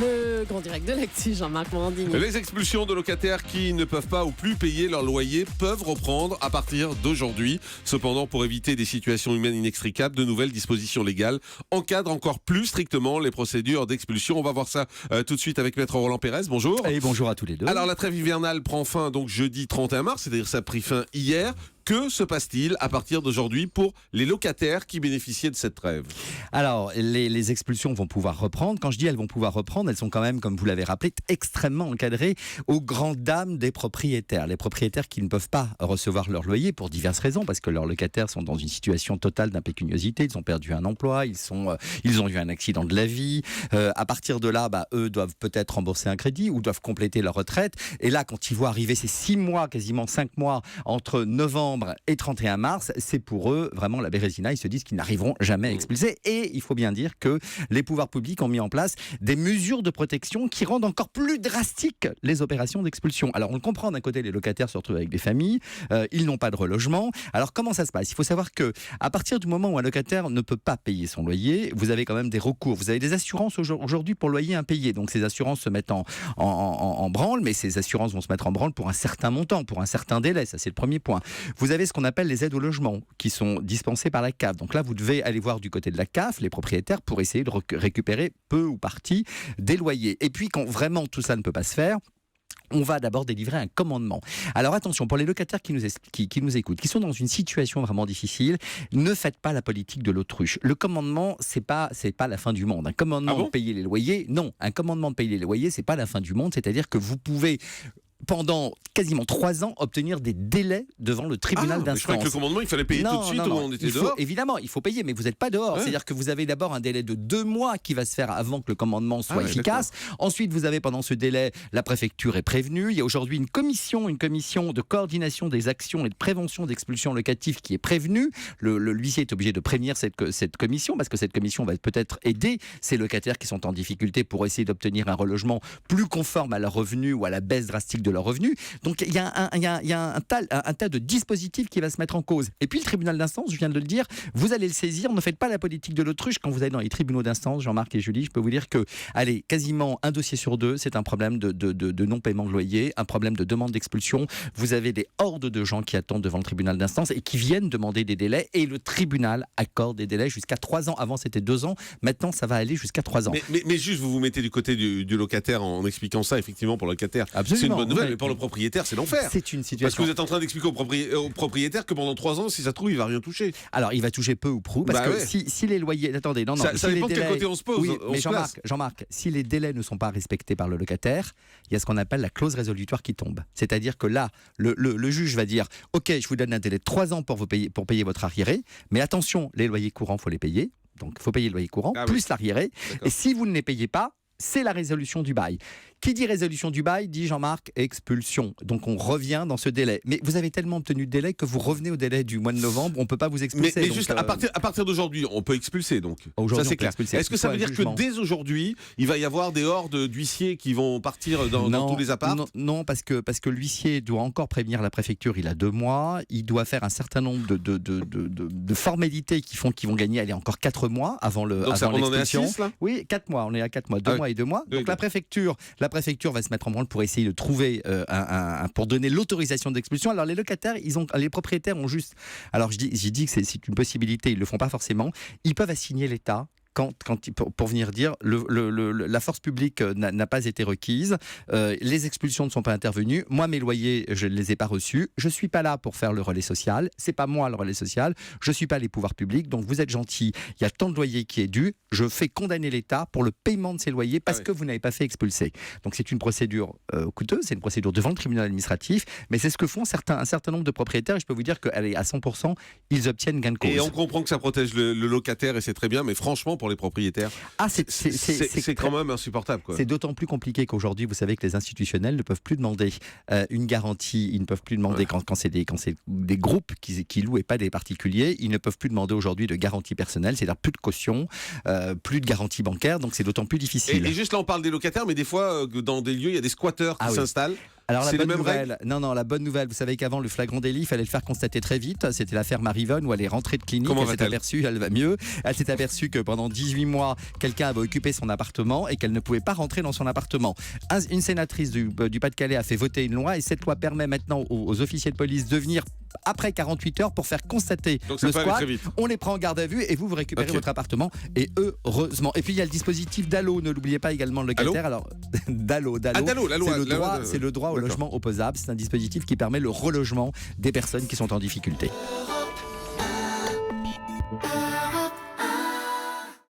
Le grand direct de l'actu, Jean-Marc Morandini. Les expulsions de locataires qui ne peuvent pas ou plus payer leur loyer peuvent reprendre à partir d'aujourd'hui. Cependant, pour éviter des situations humaines inextricables, de nouvelles dispositions légales encadrent encore plus strictement les procédures d'expulsion. On va voir ça tout de suite avec Maître Roland Pérez. Bonjour. Et bonjour à tous les deux. Alors, la trêve hivernale prend fin donc jeudi 31 mars, c'est-à-dire ça a pris fin hier. Que se passe-t-il à partir d'aujourd'hui pour les locataires qui bénéficiaient de cette trêve ? Alors, les expulsions vont pouvoir reprendre. Quand je dis elles vont pouvoir reprendre, elles sont quand même, comme vous l'avez rappelé, extrêmement encadrées aux grandes dames des propriétaires. Les propriétaires qui ne peuvent pas recevoir leur loyer pour diverses raisons, parce que leurs locataires sont dans une situation totale d'impécuniosité, ils ont perdu un emploi, ils ont eu un accident de la vie. À partir de là, eux doivent peut-être rembourser un crédit ou doivent compléter leur retraite. Et là, quand ils voient arriver ces 6 mois, quasiment 5 mois, entre novembre et 31 mars, c'est pour eux vraiment la bérésina. Ils se disent qu'ils n'arriveront jamais à expulser. Et il faut bien dire que les pouvoirs publics ont mis en place des mesures de protection qui rendent encore plus drastiques les opérations d'expulsion. Alors on le comprend, d'un côté les locataires se retrouvent avec des familles, ils n'ont pas de relogement. Alors comment ça se passe ? Il faut savoir que à partir du moment où un locataire ne peut pas payer son loyer, vous avez quand même des recours. Vous avez des assurances aujourd'hui pour loyer impayé. Donc ces assurances se mettent en branle, mais ces assurances vont se mettre en branle pour un certain montant, pour un certain délai. Ça c'est le premier point. Vous avez ce qu'on appelle les aides au logement qui sont dispensées par la CAF. Donc là, vous devez aller voir du côté de la CAF, les propriétaires, pour essayer de récupérer peu ou partie des loyers. Et puis, quand vraiment tout ça ne peut pas se faire, on va d'abord délivrer un commandement. Alors attention, pour les locataires qui nous écoutent, qui sont dans une situation vraiment difficile, ne faites pas la politique de l'autruche. Le commandement, c'est pas la fin du monde. Un commandement de payer les loyers, non. Un commandement de payer les loyers, c'est pas la fin du monde. C'est-à-dire que vous pouvez pendant quasiment 3 ans, obtenir des délais devant le tribunal d'instance. Je croyais que le commandement, il fallait payer tout de suite où on était dehors. Évidemment, il faut payer, mais vous n'êtes pas dehors. Ouais. C'est-à-dire que vous avez d'abord un délai de 2 mois qui va se faire avant que le commandement soit efficace. D'accord. Ensuite, vous avez pendant ce délai, la préfecture est prévenue. Il y a aujourd'hui une commission de coordination des actions et de prévention d'expulsion locative qui est prévenue. L'huissier est obligé de prévenir cette commission, parce que cette commission va peut-être aider ces locataires qui sont en difficulté pour essayer d'obtenir un relogement plus conforme à leurs revenus ou à la baisse drastique de leurs revenus. Donc il y a un tas de dispositifs qui va se mettre en cause. Et puis le tribunal d'instance, je viens de le dire, vous allez le saisir. Ne faites pas la politique de l'autruche. Quand vous allez dans les tribunaux d'instance, Jean-Marc et Julie, je peux vous dire que, allez, quasiment un dossier sur 2, c'est un problème de non-paiement de loyer, un problème de demande d'expulsion. Vous avez des hordes de gens qui attendent devant le tribunal d'instance et qui viennent demander des délais, et le tribunal accorde des délais jusqu'à 3 ans. Avant, c'était 2 ans. Maintenant, ça va aller jusqu'à 3 ans. Mais juste, vous vous mettez du côté du locataire en expliquant ça, effectivement, pour le locataire. Absolument. C'est une bonne nouvelle, mais pour le propriétaire, c'est l'enfer. C'est une situation. Parce que vous êtes en train d'expliquer au propriétaire que pendant 3 ans, si ça se trouve, il va rien toucher. Alors, il va toucher peu ou prou, parce que si les loyers... Attendez, non. Ça dépend de quel côté on se pose. Oui, mais Jean-Marc, si les délais ne sont pas respectés par le locataire, il y a ce qu'on appelle la clause résolutoire qui tombe. C'est-à-dire que là, le juge va dire « Ok, je vous donne un délai de 3 ans pour payer votre arriéré, mais attention, les loyers courants, il faut les payer. Donc, il faut payer le loyer courant, plus l'arriéré. Et si vous ne les payez pas, c'est la résolution du bail. Qui dit résolution du bail dit, Jean-Marc, expulsion. Donc on revient dans ce délai. Mais vous avez tellement obtenu de délai que vous revenez au délai du mois de novembre, on ne peut pas vous expulser. Mais donc, juste à partir d'aujourd'hui, on peut expulser donc. Ça c'est clair. Est-ce que ça veut dire que dès aujourd'hui, il va y avoir des hordes d'huissiers qui vont partir dans tous les apparts ? Non, parce que l'huissier doit encore prévenir la préfecture, il a 2 mois, il doit faire un certain nombre de formalités qui font qu'ils vont gagner encore 4 mois avant l'expulsion. On en est à 6 là ? Oui, 4 mois, on est à 4 mois, 2 mois et 2 mois. Donc la préfecture va se mettre en branle pour essayer de trouver pour donner l'autorisation d'expulsion. Alors les locataires, les propriétaires ont juste... Alors j'ai dit que c'est une possibilité, ils ne le font pas forcément. Ils peuvent assigner l'État pour venir dire la force publique n'a pas été requise, les expulsions ne sont pas intervenues, moi mes loyers je ne les ai pas reçus, je ne suis pas là pour faire le relais social, c'est pas moi le relais social, je ne suis pas les pouvoirs publics, donc vous êtes gentils, il y a tant de loyers qui est dû, je fais condamner l'État pour le paiement de ces loyers parce que vous n'avez pas fait expulser. Donc c'est une procédure coûteuse, c'est une procédure devant le tribunal administratif, mais c'est ce que font un certain nombre de propriétaires, et je peux vous dire qu'à 100%, ils obtiennent gain de cause. Et on comprend que ça protège le locataire et c'est très bien, mais franchement pour les propriétaires, c'est quand même insupportable, quoi. C'est d'autant plus compliqué qu'aujourd'hui, vous savez que les institutionnels ne peuvent plus demander une garantie, ils ne peuvent plus demander quand c'est des groupes qui louent et pas des particuliers, ils ne peuvent plus demander aujourd'hui de garantie personnelle, c'est-à-dire plus de caution, plus de garantie bancaire, donc c'est d'autant plus difficile. Et juste là on parle des locataires, mais des fois dans des lieux il y a des squatteurs qui s'installent. Alors la C'est les bonne mêmes nouvelle, la bonne nouvelle, vous savez qu'avant le flagrant délit, il fallait le faire constater très vite. C'était l'affaire Marivonne où elle est rentrée de clinique. Comment Elle s'est va-t-elle aperçue, elle va mieux. Elle s'est aperçue que pendant 18 mois, quelqu'un avait occupé son appartement et qu'elle ne pouvait pas rentrer dans son appartement. Une sénatrice du Pas-de-Calais a fait voter une loi et cette loi permet maintenant aux officiers de police de venir après 48 heures pour faire constater Donc ça le peut aller squat. très vite. On les prend en garde à vue et vous récupérez Ok. votre appartement et heureusement. Et puis il y a le dispositif DALO, ne l'oubliez pas également le locataire. Alors DALO, Ah, DALO, la loi. c'est le droit au D'accord. logement opposable. C'est un dispositif qui permet le relogement des personnes qui sont en difficulté.